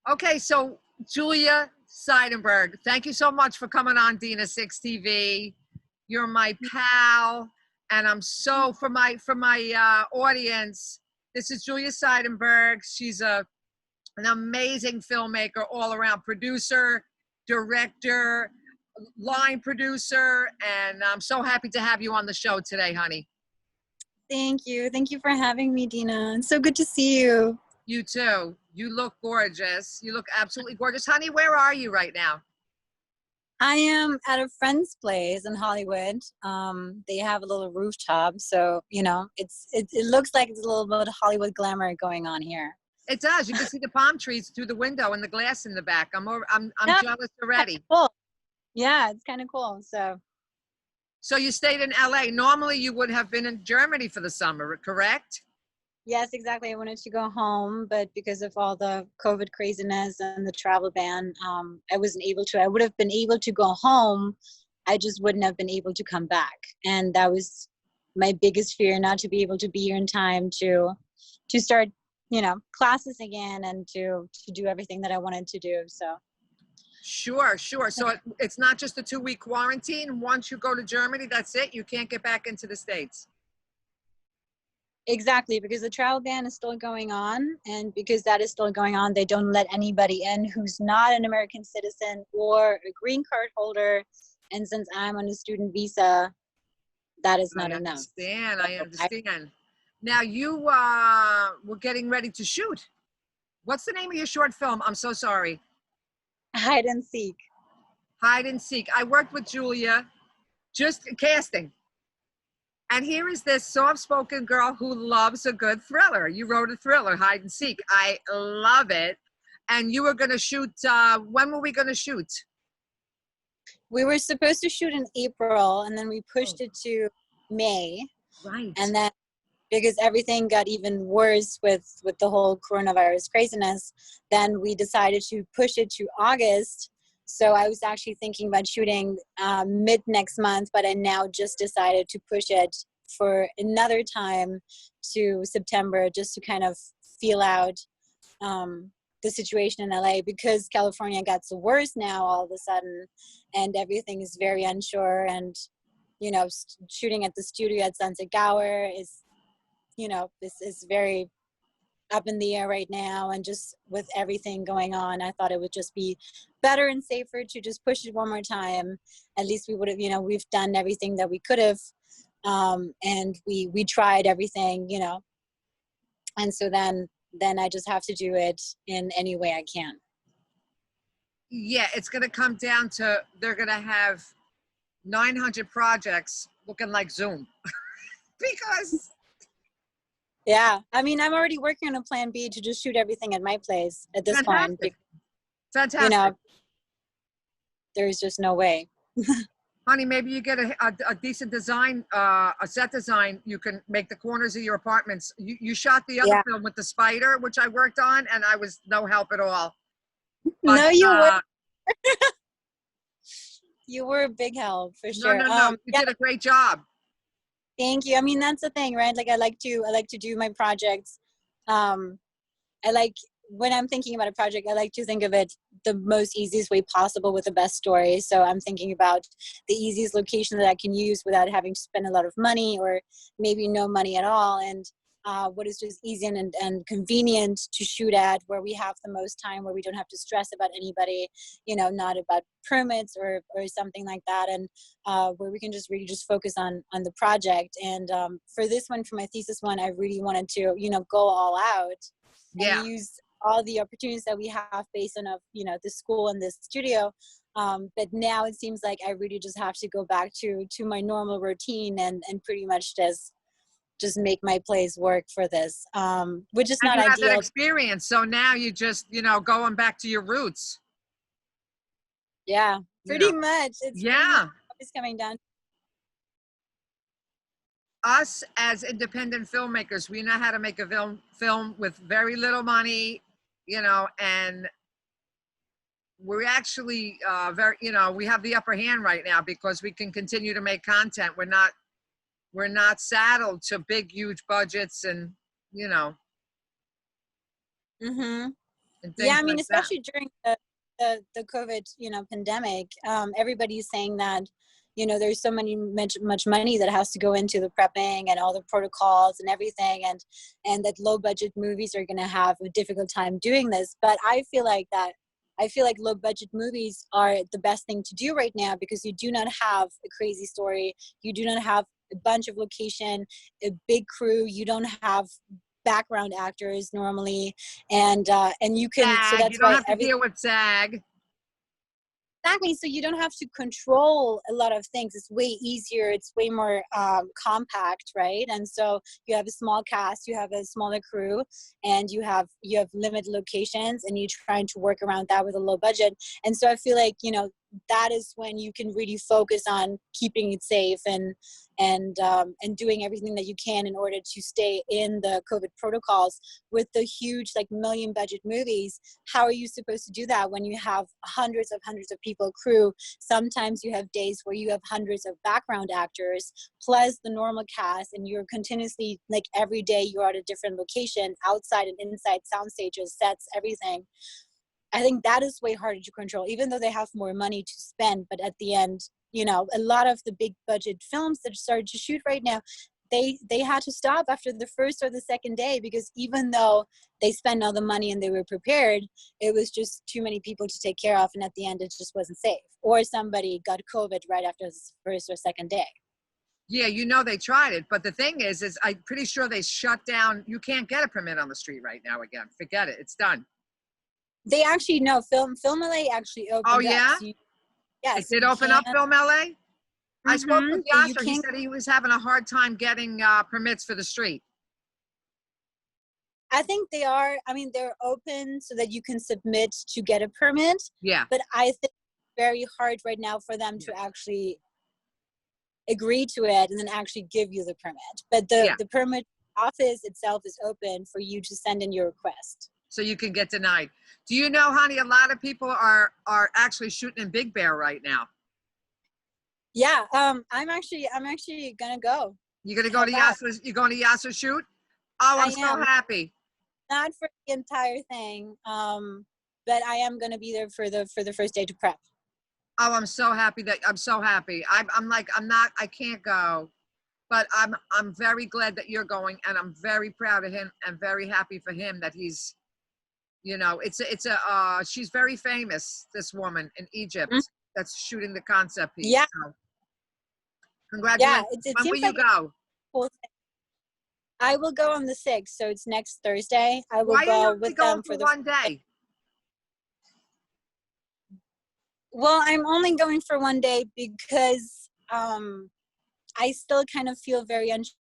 Okay, so Julia Siedenburg, thank you so much for coming on Dina Six TV. You're my pal, and I'm so for my audience. This is Julia Siedenburg. She's an amazing filmmaker, all around producer, director, line producer, and I'm so happy to have you on the show today, honey. Thank you. Thank you for having me, Dina. It's so good to see you. You too. You look gorgeous. You look absolutely gorgeous. Honey, where are you right now? I am at a friend's place in Hollywood. They have a little rooftop, so it looks like it's a little bit of Hollywood glamour going on here. It does. You can see the palm trees through the window and the glass in the back. I'm Yeah, jealous already. cool. Yeah, it's kind of cool. So you stayed in LA. Normally you would have been in Germany for the summer, correct? Yes, exactly. I wanted to go home, but because of all the COVID craziness and the travel ban, I wasn't able to. I would have been able to go home. I just wouldn't have been able to come back. And that was my biggest fear, not to be able to be here in time to start, classes again and to do everything that I wanted to do. So Sure. So it's not just a 2-week quarantine. Once you go to Germany, that's it. You can't get back into the States. exactly, because the travel ban is still going on, and because that is still going on, they don't let anybody in who's not an American citizen or a green card holder. And since I'm on a student visa, that is not enough. I understand. Now you were getting ready to shoot. What's the name of your short film? I'm so sorry. Hide and seek. Hide and Seek. I worked with Julia, just casting. And here is this soft-spoken girl who loves a good thriller. You wrote a thriller, Hide and Seek. I love it. And you were going to shoot, when were we going to shoot? We were supposed to shoot in April, and then we pushed it to May. Right. And then because everything got even worse with the whole coronavirus craziness, then we decided to push it to August. So I was actually thinking about shooting mid next month, but I now just decided to push it for another time to September, just to kind of feel out the situation in LA, because California got so worse now all of a sudden, and everything is very unsure. And shooting at the studio at Sunset Gower is, this is very up in the air right now, and just with everything going on, I thought it would just be better and safer to just push it one more time. At least we would have, we've done everything that we could have, and we tried everything, and so then I just have to do it in any way I can. Yeah, it's going to come down to, they're going to have 900 projects looking like Zoom. Because yeah, I mean, I'm already working on a plan B to just shoot everything at my place at this point. Fantastic. There's just no way. Honey, maybe you get a decent design, a set design. You can make the corners of your apartments. You shot the other film with the spider, which I worked on, and I was no help at all. But, no, you were. You were a big help for sure. No. You did a great job. Thank you. I mean, that's the thing, right? Like, I like to do my projects. When I'm thinking about a project, I like to think of it the most easiest way possible with the best story. So I'm thinking about the easiest location that I can use without having to spend a lot of money, or maybe no money at all. And what is just easy and convenient to shoot at, where we have the most time, where we don't have to stress about anybody, not about permits or something like that, and where we can just really just focus on the project. And for this one, for my thesis one, I really wanted to, go all out and use all the opportunities that we have based on, the school and this studio. But now it seems like I really just have to go back to my normal routine and pretty much just make my place work for this, which is not ideal. You have that experience, so now you just, going back to your roots. Yeah, pretty much. It's it's coming down. Us as independent filmmakers, we know how to make a film with very little money, and we're actually we have the upper hand right now because we can continue to make content. We're not saddled to big, huge budgets, and and Yeah, things I mean, like that. especially during the COVID, pandemic, everybody's saying that, there's so much money that has to go into the prepping and all the protocols and everything, and that low budget movies are going to have a difficult time doing this. But I feel like low budget movies are the best thing to do right now, because you do not have a crazy story. You do not have a bunch of location, a big crew. You don't have background actors normally, and you can, so SAG, you that's don't why have to deal with SAG. exactly, so you don't have to control a lot of things. It's way easier, it's way more compact, right? And so you have a small cast, you have a smaller crew, and you have limited locations, and you're trying to work around that with a low budget. And so I feel like, that is when you can really focus on keeping it safe, and doing everything that you can in order to stay in the COVID protocols. With the huge, like, million budget movies, how are you supposed to do that when you have hundreds of people crew? Sometimes you have days where you have hundreds of background actors plus the normal cast, and you're continuously, like, every day you're at a different location, outside and inside, sound stages, sets, everything. I think that is way harder to control, even though they have more money to spend. But at the end, a lot of the big budget films that started to shoot right now, they had to stop after the first or the second day, because even though they spent all the money and they were prepared, it was just too many people to take care of, and at the end it just wasn't safe, or somebody got COVID right after the first or second day. Yeah, they tried it, but the thing is I'm pretty sure they shut down. You can't get a permit on the street right now again. Forget it. It's done. They actually, no, film LA actually Oh, opened up. yeah? So It yes, did you open can. up Film LA? I spoke with You Yasser. He can. said he was having a hard time getting permits for the street. I think they are. I mean, they're open so that you can submit to get a permit. Yeah. But I think it's very hard right now for them to actually agree to it and then actually give you the permit. But the permit office itself is open for you to send in your request. So you can get denied. Do you know, honey, a lot of people are actually shooting in Big Bear right now. Yeah, I'm actually gonna go. You're gonna go to Yasser's, you're going to Yasser's shoot? Oh, I'm so happy. Not for the entire thing, but I am gonna be there for the first day to prep. Oh, I'm so happy. I can't go, but I'm very glad that you're going, and I'm very proud of him and very happy for him that he's, she's very famous, this woman in Egypt that's shooting the concept piece. Yeah. So, congratulations. Yeah, it When seems will you like go? cool. I will go on the 6th, so it's next Thursday. I will Why are you go only with going them for for one day? Well, I'm only going for one day because I still kind of feel very unsure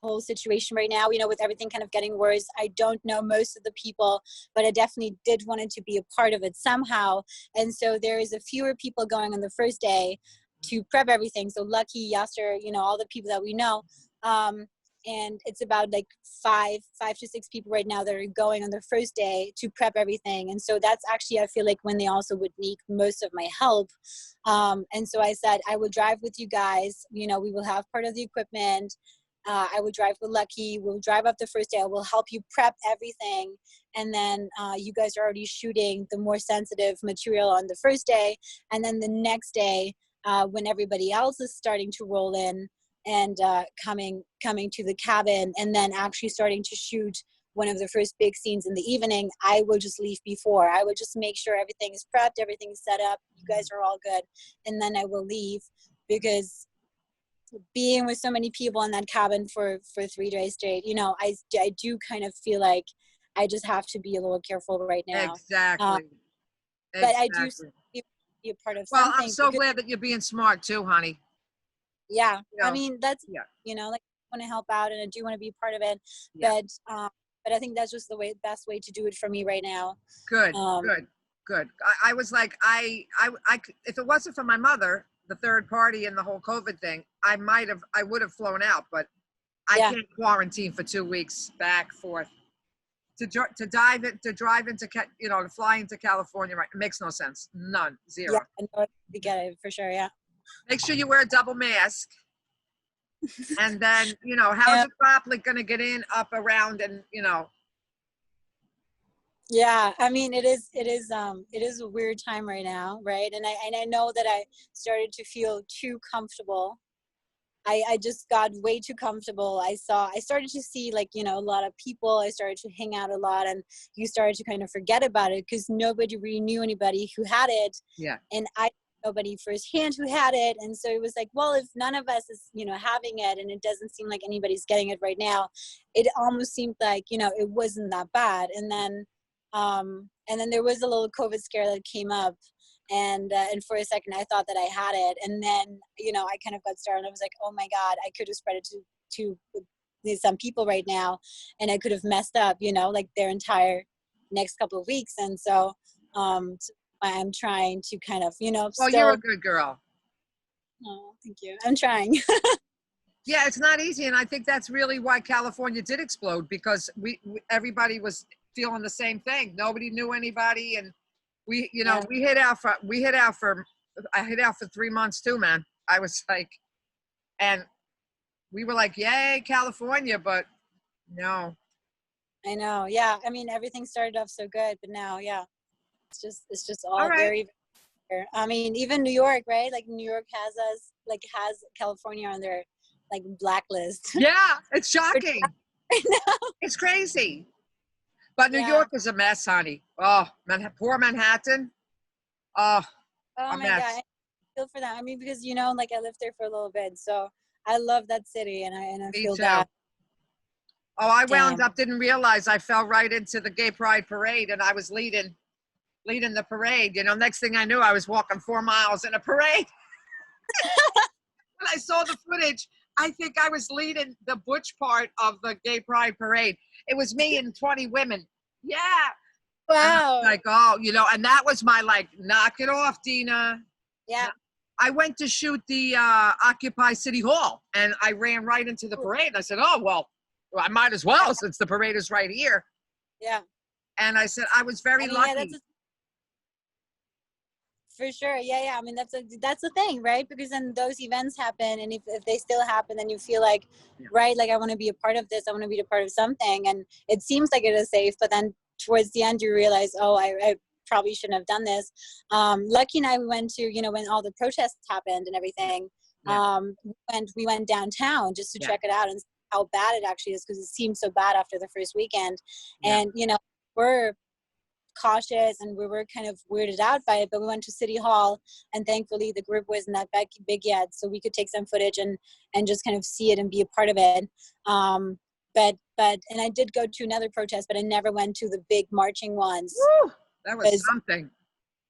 the whole situation right now, with everything kind of getting worse. I don't know most of the people, but I definitely did want to be a part of it somehow. And so there is a fewer people going on the first day to prep everything. So Lucky, Yasser, all the people that we know. And it's about like five to six people right now that are going on the first day to prep everything. And so that's actually, I feel like, when they also would need most of my help. And so I said, I will drive with you guys. We will have part of the equipment. I will drive with Lucky. We'll drive up the first day. I will help you prep everything. And then you guys are already shooting the more sensitive material on the first day. And then the next day, when everybody else is starting to roll in, and coming to the cabin, and then actually starting to shoot one of the first big scenes in the evening, I will just leave before. I will just make sure everything is prepped, everything is set up, you guys are all good, and then I will leave, because being with so many people in that cabin for 3 days straight, I do kind of feel like I just have to be a little careful right now. Exactly. But I do be a part of something. Well, I'm so glad that you're being smart too, honey. Yeah, I mean, that's, like, I want to help out, and I do want to be a part of it, but I think that's just the best way to do it for me right now. Good. I was like, if it wasn't for my mother, the third party and the whole COVID thing, I would have flown out, but I can't quarantine for 2 weeks back, forth. To drive into, to fly into California, right? It makes no sense. None. Zero. Yeah, I get it for sure. Yeah. Make sure you wear a double mask. And then, how's a droplet going to get in, up, around, and, Yeah, I mean, it is a weird time right now, right? And I know that I started to feel too comfortable. I just got way too comfortable. I started to see, like, you know, a lot of people. I started to hang out a lot, and you started to kind of forget about it because nobody really knew anybody who had it. Yeah. And I nobody firsthand who had it. And so it was like, well, if none of us is, you know, having it, and it doesn't seem like anybody's getting it right now, it almost seemed like, you know, it wasn't that bad. And then there was a little COVID scare that came up, and for a second I thought that I had it, and then, you know, I kind of got started. I was like, oh my god, I could have spread it to some people right now, and I could have messed up, you know, like their entire next couple of weeks. And so I'm trying to kind of, you know, Well, you're a still. good girl. Oh, thank you. I'm trying. Yeah, it's not easy, and I think that's really why California did explode, because everybody was feeling the same thing. Nobody knew anybody, and we, you know, Yeah. I hit out for 3 months too, man. I was like, and we were like, yay, California, but no. I know. Yeah. I mean, everything started off so good, but now, yeah, it's just All all right. very. I mean, even New York, right? Like New York has us, like has California on their like blacklist. Yeah, it's shocking. It's crazy. But New Yeah. York is a mess, honey. Oh, poor Manhattan. Oh, Oh a my God. mess. I feel for that. I mean, because, you know, like I lived there for a little bit, so I love that city, and I Me feel too. bad. Oh, I wound Damn. up, didn't realize I fell right into the gay pride parade, and I was leading the parade. You know, next thing I knew, I was walking 4 miles in a parade. When I saw the footage, I think I was leading the butch part of the gay pride parade. It was me and 20 women. Yeah. And I was Wow. like, oh, you know, and that was my like, knock it off, Dina. Yeah. I went to shoot the Occupy City Hall, and I ran right into the parade. And I said, oh, well, I might as well, since the parade is right here. Yeah. And I said, I was I very mean, yeah, lucky. for sure. Yeah, yeah. I mean, that's the thing, right? Because then those events happen, and if they still happen, then you feel like, Yeah. right, like I want to be a part of this. I want to be a part of something, and it seems like it is safe, but then towards the end, you realize, oh, I probably shouldn't have done this. Lucky and I, we went to, you know, when all the protests happened and everything. Yeah. We went downtown just to Yeah. check it out and see how bad it actually is, because it seemed so bad after the first weekend. Yeah. And you know, we're cautious and we were kind of weirded out by it, but we went to City Hall, and thankfully the group wasn't that big yet, so we could take some footage and just kind of see it and be a part of it. But and I did go to another protest, but I never went to the big marching ones. Woo, that was something.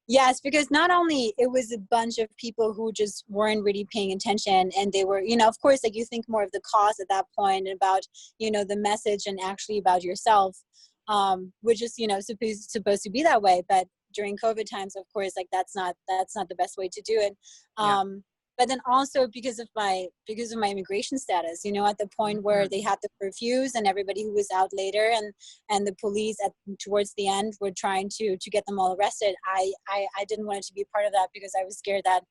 Yes, because not only it was a bunch of people who just weren't really paying attention, and they were, you know, of course, like you think more of the cause at that point and about, you know, the message and actually about yourself, which is, you know, supposed to be that way. But during COVID times, of course, like that's not the best way to do it. Yeah. But then also because of my immigration status, you know, at the point where they had the curfews and everybody who was out later, and the police towards the end were trying to get them all arrested. I didn't want it to be a part of that, because I was scared that,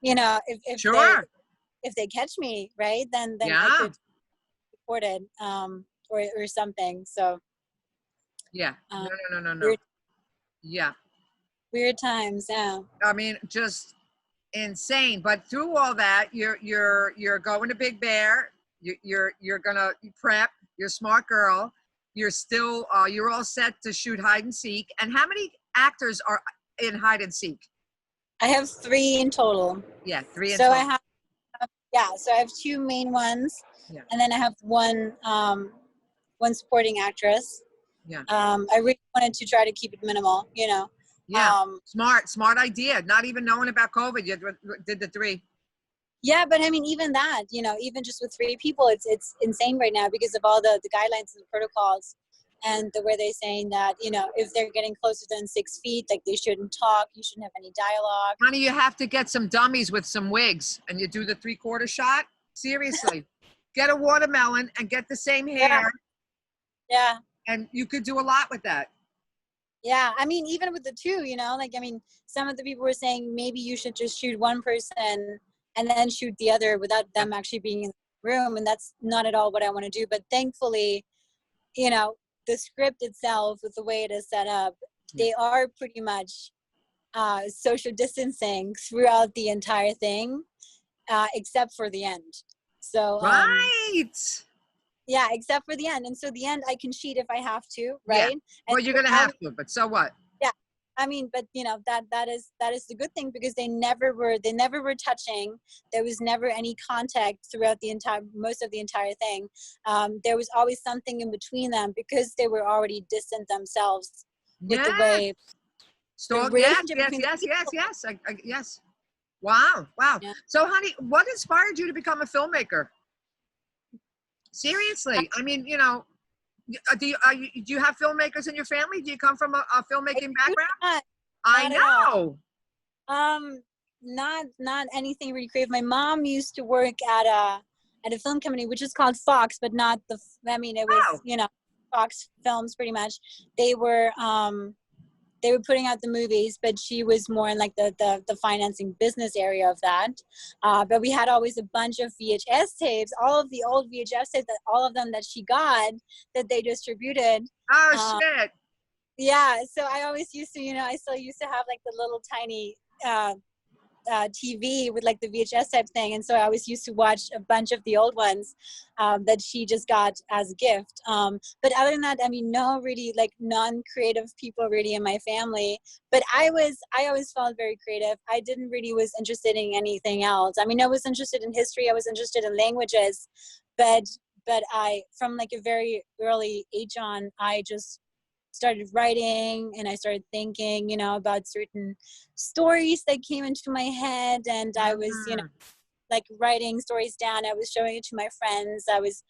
you know, Sure. if they catch me, right, then I Yeah. could report it, or something. So Yeah. um, No. weird, Yeah. weird times. Yeah. I mean, just insane. But through all that, you're going to Big Bear. You're gonna prep. You're a smart girl. You're still you're all set to shoot hide and seek. And how many actors are in hide and seek? I have 3 in total. Yeah, 3 in So total. so I have 2 main ones, Yeah. and then I have one supporting actress. Yeah. I really wanted to try to keep it minimal, you know. Yeah. Smart idea. Not even knowing about COVID, you did the 3. Yeah, but I mean, even that, you know, even just with 3 people, it's insane right now because of all the guidelines and the protocols, and the way they're saying that, you know, if they're getting closer than 6 feet, like they shouldn't talk, you shouldn't have any dialogue. Honey, you have to get some dummies with some wigs, and you do the 3/4 shot. Seriously, get a watermelon and get the same Yeah, hair, yeah. and you could do a lot with that. Yeah, I mean, even with the 2, you know, like, I mean, some of the people were saying maybe you should just shoot one person and then shoot the other without them actually being in the room. And that's not at all what I want to do. But thankfully, you know, the script itself, with the way it is set up, they are pretty much social distancing throughout the entire thing, except for the end. So Right. yeah, except for the end. And so the end I can cheat if I have to, Yeah. right? Well, And you're so gonna have to, but so what? yeah, I mean, but you know, that is the good thing, because they never were touching. There was never any contact throughout most of the entire thing. There was always something in between them, because they were already distant themselves with the Yeah. way the Yes, relationship yes, between yes, the yes, people. yes. Yes. Wow, wow. Yeah. So, honey, what inspired you to become a filmmaker? Seriously, I mean, you know, do you have filmmakers in your family? Do you come from a I filmmaking do background? not, I not at all. know. Not anything really creative. My mom used to work at a film company, which is called Fox, but not the. I mean, it was Oh, Fox Films pretty much. They were putting out the movies, but she was more in like the financing business area of that. But we had always a bunch of VHS tapes, all of the old VHS tapes, all of them that she got, that they distributed. oh, shit. Yeah, so I always used to, I still used to have like the little tiny TV with like the VHS type thing, and so I always used to watch a bunch of the old ones that she just got as a gift. But other than that, I mean, no really like non-creative people really in my family. But I always felt very creative. I didn't really was interested in anything else. I mean, I was interested in history. I was interested in languages, but I, from like a very early age on, I just started writing, and I started thinking, about certain stories that came into my head, and I was, Mhm. like writing stories down. I was showing it to my friends. I was,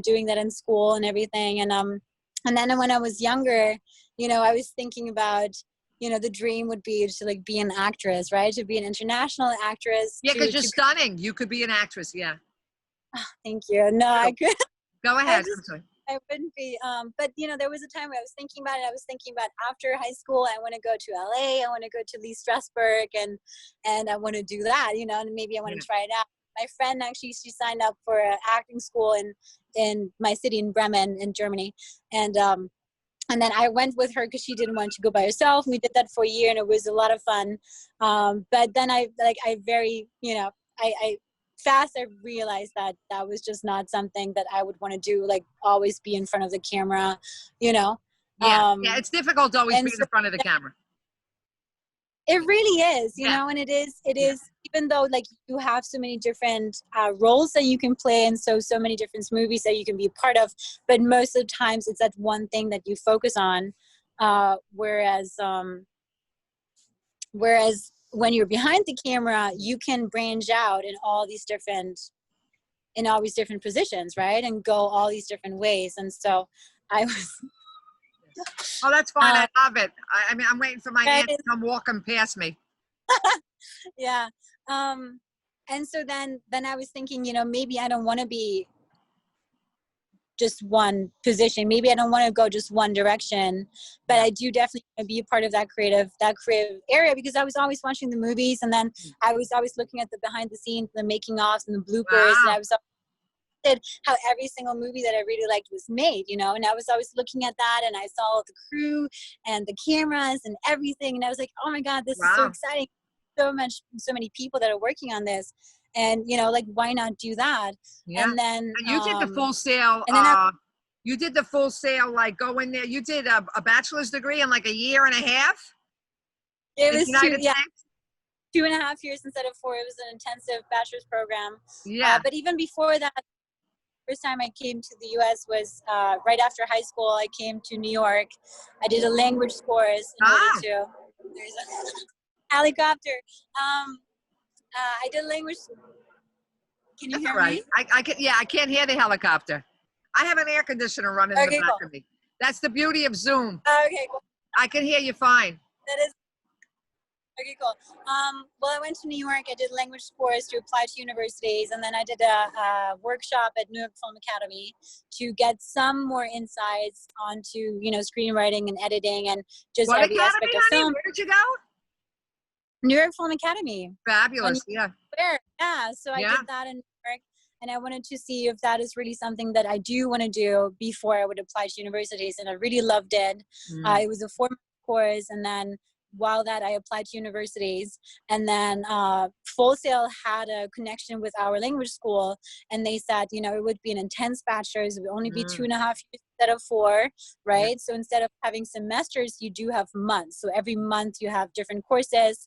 doing that in school and everything. And then when I was younger, I was thinking about, the dream would be to like be an actress, right? To be an international actress. Yeah, because you're To stunning. You could be an actress. Yeah. Thank you. No, I could. Go I ahead. just I'm sorry. I wouldn't be, but there was a time where I was thinking about it. I was thinking about after high school, I want to go to LA. I want to go to Lee Strasberg, and I want to do that, and maybe I want to try it out. My friend actually, she signed up for an acting school in my city in Bremen in Germany, and then I went with her because she didn't want to go by herself. We did that for a year, and it was a lot of fun. But then I very, I fast I realized that that was just not something that I would want to do, like always be in front of the camera, you know. Yeah. Yeah. It's difficult to always And be in so the front of the camera. it really is, Yeah. and it is, Yeah. even though like you have so many different roles that you can play, and so many different movies that you can be a part of, but most of the times it's that one thing that you focus on, whereas when you're behind the camera, you can branch out in all these different positions, right, and go all these different ways. And so I was Oh, that's fine. I love it. I mean, I'm waiting for my right, aunt to come walking past me. yeah. And so then I was thinking, maybe I don't want to be just one position. Maybe I don't want to go just one direction, but I do definitely want to be a part of that creative area, because I was always watching the movies, and then I was always looking at the behind the scenes, the making ofs and the bloopers, and Wow. I was how every single movie that I really liked was made, and I was always looking at that, and I saw the crew and the cameras and everything, and I was like, oh my God, this is so Wow. exciting. So many people that are working on this, and like, why not do that? Yeah. And then And you did the full sail. and then I, You did the full sail, like go in there. You did a bachelor's degree in like a year and a half it in the was United States. 2.5 years instead of 4. It was an intensive bachelor's program. Yeah. But even before that, first time I came to the U.S. was right after high school. I came to New York. I did a language course in order to. There's a helicopter. I did language. Can you That's hear all right. me? I can. Yeah, I can't hear the helicopter. I have an air conditioner running in the Okay, back cool. of me. That's the beauty of Zoom. Okay, cool. I can hear you fine. That is. Okay, cool. Well, I went to New York. I did a language course to apply to universities, and then I did a workshop at New York Film Academy to get some more insights onto, screenwriting and editing and just What every academy, aspect of honey? film. Where did you go? New York Film Academy. On Fabulous. Yeah. Square. Yeah, so I Yeah. did that in New York, and I wanted to see if that is really something that I do want to do before I would apply to universities. And I really loved it. It was a 4-month course, and then while that I applied to universities, and then Full Sail had a connection with our language school, and they said, you know, it would be an intense bachelor's. It would only be 2.5 years instead of 4, right? Yeah. So instead of having semesters, you do have months. So every month you have different courses.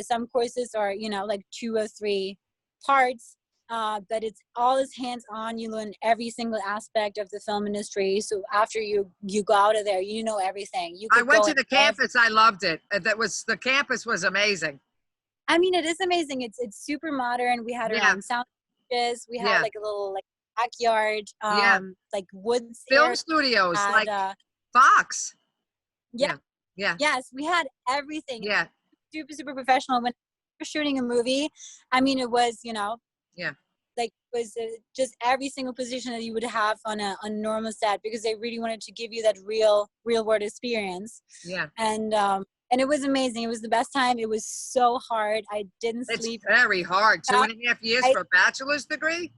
Some courses are, you know, like 2 or 3 parts. But it's all is hands-on. You learn every single aspect of the film industry. So after you go out of there, you know everything. You I could went go to the campus. I loved it. The campus was amazing. I mean, it is amazing. It's super modern. We had our Yeah. own sound stages. We had Yeah. like a little like backyard, Yeah. like woods Film area. studios Had, like Fox. yeah, Yeah. yes, we had everything. Yeah. Super professional. When we were shooting a movie, I mean, it was, you know, Yeah. like was just every single position that you would have on a normal set, because they really wanted to give you that real world experience. Yeah. And it was amazing. It was the best time. It was so hard. I didn't It's sleep. very hard. 2.5 years I- for a bachelor's degree.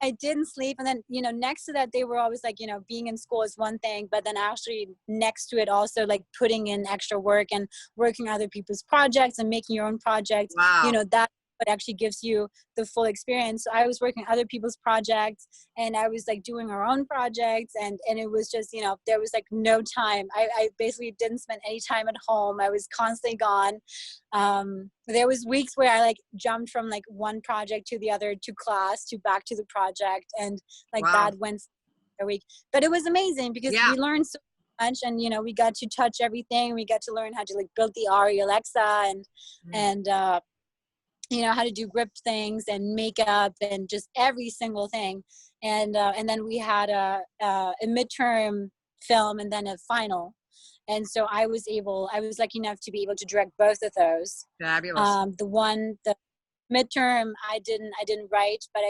I didn't sleep. And then, you know, next to that, they were always like, you know, being in school is one thing, but then actually next to it also like putting in extra work and working on other people's projects and making your own projects. Wow. You know, that what actually gives you the full experience. So I was working on other people's projects, and I was like doing our own projects, and it was just, you know, there was like no time. I basically didn't spend any time at home. I was constantly gone. There was weeks where I like jumped from like one project to the other, to class, to back to the project, and like that went a week. But it was amazing because we learned so much, and you know, we got to touch everything. We got to learn how to like build the Ari Alexa, and you know, how to do grip things and makeup and just every single thing. And then we had a midterm film and then a final. And so I was lucky enough to be able to direct both of those. Fabulous. The midterm I didn't write, but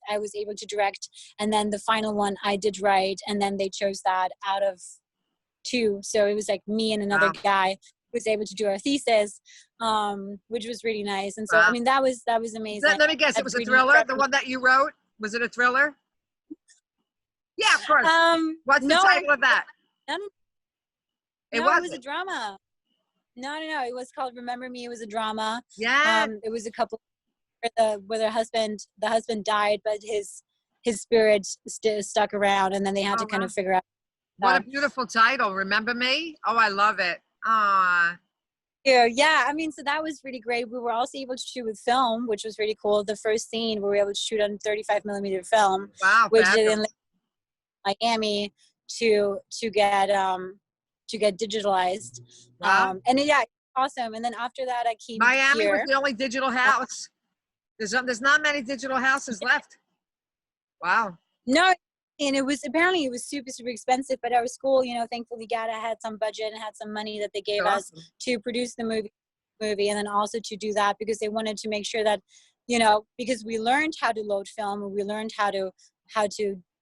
I was able to direct. And then the final one I did write, and then they chose that out of 2. So it was like me and another guy was able to do our thesis, which was really nice. And so, I mean, that was amazing. Let me guess, it was a thriller? The one that you wrote? Was it a thriller? Yeah, of course. What's the title of that? It was a drama. No. It was called Remember Me. It was a drama. Yeah. It was a couple where the husband died, but his spirit stuck around, and then they had to kind of figure out. What a beautiful title. Remember Me? Oh, I love it. Yeah, I mean, so that was really great. We were also able to shoot with film, which was really cool. The first scene we were able to shoot on 35mm film, which is in Miami to get digitalized. Wow. And yeah, awesome. And then after that, I came Miami here. was the only digital house. There's not many digital houses left. Wow. No. And it was super expensive, but our school, you know, thankfully had some budget and had some money that they gave us to produce the movie, and then also to do that because they wanted to make sure that, you know, because we learned how to load film and we learned how to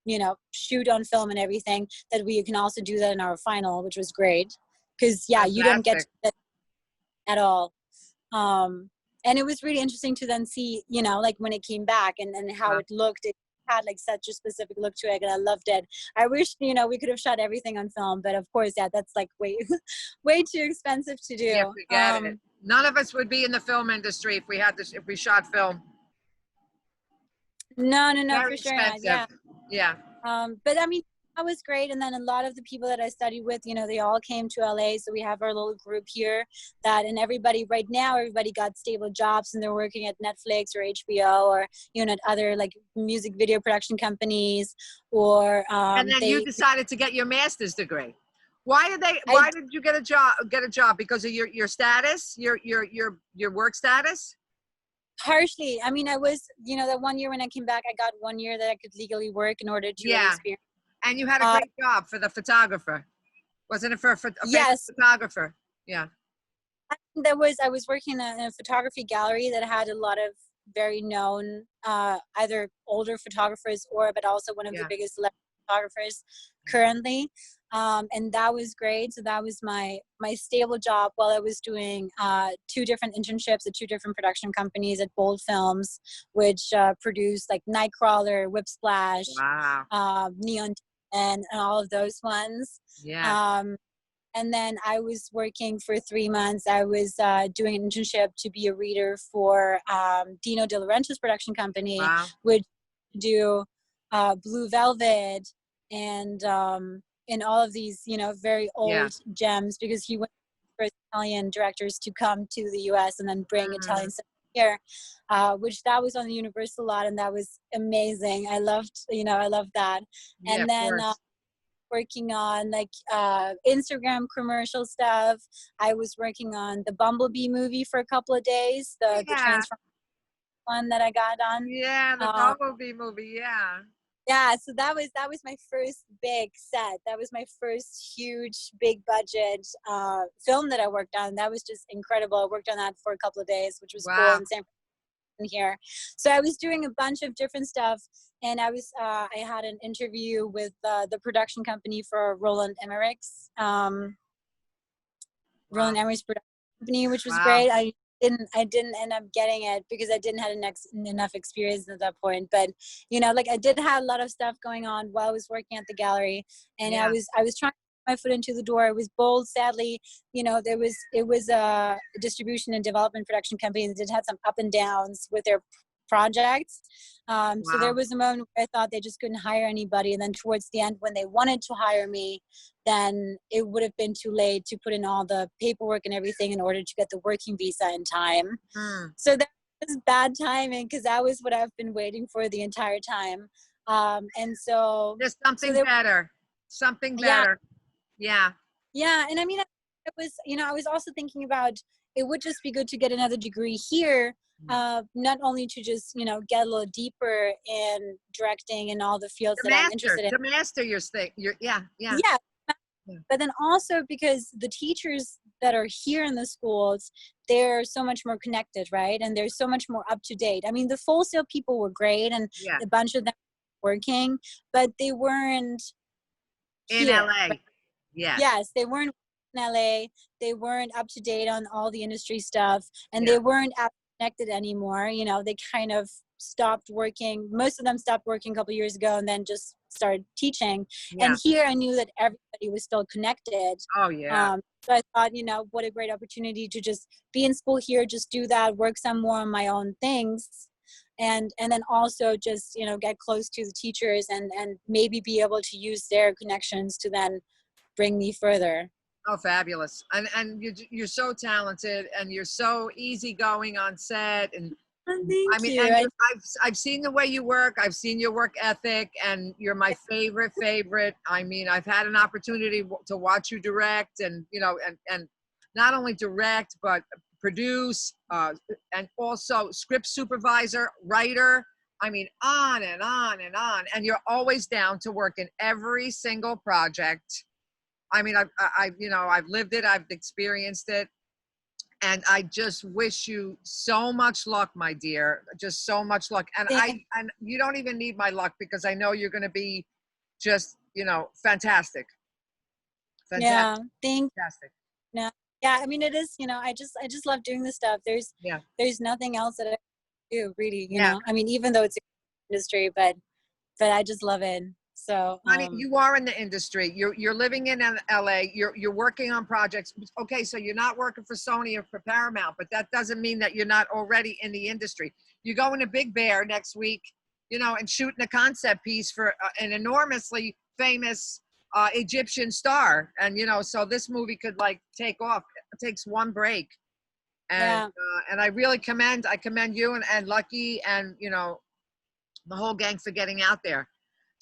you know, shoot on film and everything, that we can also do that in our final, which was great because you don't get that at all. And it was really interesting to then see, you know, like when it came back and how it looked. It had like such a specific look to it, and I loved it. I wish, you know, we could have shot everything on film, but of course, that's like way too expensive to do. Yeah, forget it. None of us would be in the film industry if we had this, if we shot film. No, Very for sure expensive. not. Yeah. But I mean, that was great. And then a lot of the people that I studied with, you know, they all came to LA. So we have our little group here and everybody got stable jobs and they're working at Netflix or HBO or, you know, at other like music video production companies or, and then you decided to get your master's degree. Why did you get a job? Because of your status, your work status? Partially. I mean, I was, you know, that 1 year when I came back, I got 1 year that I could legally work in order to experience. And you had a great job for the photographer. Wasn't it for a photographer? Yeah. I was working in a photography gallery that had a lot of very known, either older photographers but also one of the biggest photographers currently. And that was great. So that was my stable job while I was doing 2 different internships at 2 different production companies at Bold Films, which produced like Nightcrawler, Whip Splash, Wow. Neon, and all of those ones. Yeah. And then I was working for 3 months. I was doing an internship to be a reader for Dino De Laurentiis production company, Wow. which do Blue Velvet and all of these, very Yeah. old gems, because he went for Italian directors to come to the U.S. and then bring Italian cinema here, which that was on the Universal lot, and that was amazing. I loved that. Yeah, And of then course. working on like Instagram commercial stuff. I was working on the Bumblebee movie for a couple of days, the Yeah. Transformers one that I got on. Yeah, the Bumblebee movie, yeah. Yeah, so that was my first big set. That was my first huge, big budget film that I worked on. That was just incredible. I worked on that for a couple of days, which was cool Wow. in San Francisco here. So I was doing a bunch of different stuff, and I had an interview with the production company for Roland Emmerich's Roland Emmerich's production company, which was Wow. great. I didn't end up getting it because I didn't have enough experience at that point. But like I did have a lot of stuff going on while I was working at the gallery, and Yeah. I was trying to put my foot into the door. It was bold. Sadly, it was a distribution and development production company that did have some up and downs with their projects. So there was a moment where I thought they just couldn't hire anybody, and then towards the end, when they wanted to hire me, then it would have been too late to put in all the paperwork and everything in order to get the working visa in time. So that was bad timing, because that was what I've been waiting for the entire time. And so There's something better. Something yeah, better. Yeah. yeah. And I mean, it was, I was also thinking about, it would just be good to get another degree here, not only to just, get a little deeper in directing and all the fields that I'm interested in. To master your thing. Yeah. Yeah. But then also because the teachers that are here in the schools, they're so much more connected, right? And they're so much more up to date. I mean, the Full Sail people were great, and a bunch of them were working, but they weren't in here, LA. Right? Yes. Yes, they weren't in LA. They weren't up to date on all the industry stuff, and they weren't connected anymore. They kind of stopped working. Most of them stopped working a couple of years ago and then just started teaching. And here I knew that everybody was still connected. Oh, yeah. So I thought, what a great opportunity to just be in school here, just do that, work some more on my own things. And then also just, get close to the teachers and maybe be able to use their connections to then bring me further. Oh, fabulous. And you're so talented, and you're so easygoing on set. And Thank you. And I've seen the way you work. I've seen your work ethic, and you're my favorite. I mean, I've had an opportunity to watch you direct, and and not only direct but produce, and also script supervisor, writer. I mean, on and on and on. And you're always down to work in every single project. I mean, I've lived it. I've experienced it. And I just wish you so much luck, my dear. Just so much luck. And and you don't even need my luck, because I know you're going to be just, fantastic. Yeah. Fantastic. No. Yeah. I mean, it is, I just love doing this stuff. There's nothing else that I do, really, I mean, even though it's an industry, but I just love it. So, Honey, you are in the industry. You're living in LA. You're working on projects. Okay, so you're not working for Sony or for Paramount, but that doesn't mean that you're not already in the industry. You're going to Big Bear next week, and shooting a concept piece for an enormously famous Egyptian star. And so this movie could take off. It takes one break. And and I really commend you and Lucky and the whole gang for getting out there.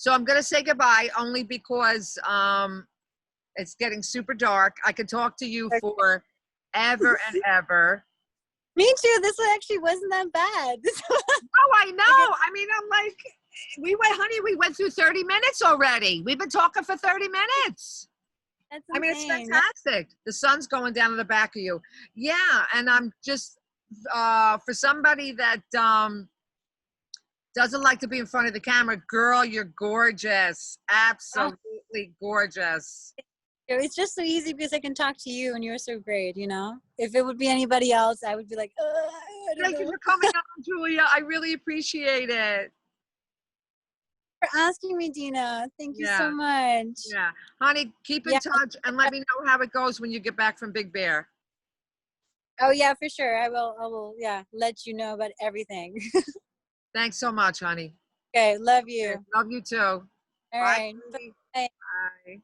So I'm going to say goodbye, only because it's getting super dark. I could talk to you for ever and ever. Me too. This one actually wasn't that bad. Oh, I know. I mean, I'm like, we went through 30 minutes already. We've been talking for 30 minutes. That's insane. I mean, it's fantastic. The sun's going down in the back of you. Yeah, and I'm just, for somebody that doesn't like to be in front of the camera. Girl, you're gorgeous. Absolutely gorgeous. It's just so easy because I can talk to you and you're so great, you know? If it would be anybody else, I would be like, I don't Thank you know. for coming on, Julia. I really appreciate it. For asking me, Dina. Thank you so Yeah. much. Yeah. Honey, keep in Yeah. touch and let me know how it goes when you get back from Big Bear. Oh yeah, for sure. I will, yeah, let you know about everything. Thanks so much, honey. Okay, love you. Love you too. All Bye. right. Honey. Bye. Bye.